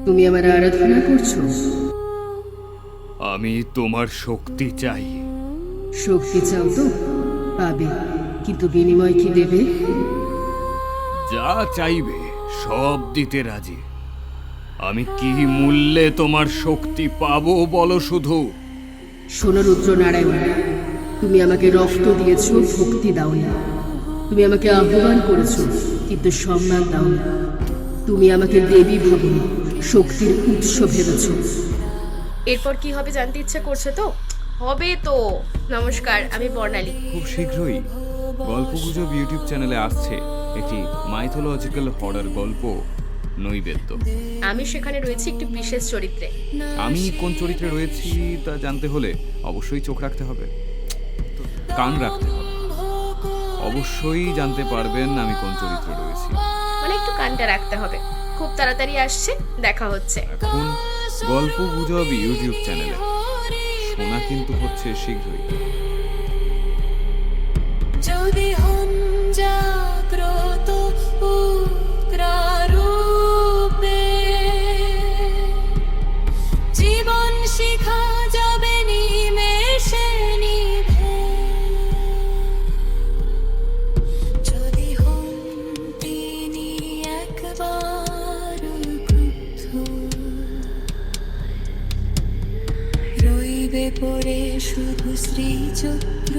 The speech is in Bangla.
তুমি আমার আরাধনা করছো? আমি তোমার শক্তি চাই। শক্তি চাও তো পাবে, কিন্তু বিনিময় কি দেবে? যা চাইবে সব দিতে রাজি। আমি কি মূল্যে তোমার শক্তি পাবো বলো শুধু। শোনো রুদ্রনারায়ণ, তুমি আমাকে রক্ত দিয়েছো, ভক্তি দাওনি। তুমি আমাকে আহ্বান করেছো, কিন্তু সম্মান দাওনি। তুমি আমাকে দেবী ভাবনি, শক্তির উৎস ভেবেছ। এরপর কি হবে জানতে ইচ্ছে করছে তো? হবে তো। নমস্কার, আমি বর্ণালী। খুব শীঘ্রই গল্পগুজব ইউটিউব চ্যানেলে আসছে একটি মাইথোলজিক্যাল হরর গল্প, নৈবেদ্য। আমি সেখানে রয়েছি একটি বিশেষ চরিত্রে। আমি কোন চরিত্রে রয়েছি তা জানতে হলে অবশ্যই চোখ রাখতে হবে, কান রাখতে হবে। অবশ্যই জানতে পারবেন আমি কোন চরিত্রে রয়েছি। মানে একটু কানটা রাখতে হবে। খুব তাড়াতাড়ি আসছে, দেখা হচ্ছে। এখন গল্পগুজব ইউটিউব চ্যানেলে শোনা কিন্তু হচ্ছে শীঘ্রই। যদি হন জাগ্রত পুত্রারূপে, জীবন শিখা যাবে নিমেষে নিভে। যদি হন তিনি একবার ক্রুদ্ধ, রইবে পড়ে শুধু শ্রীচক্র।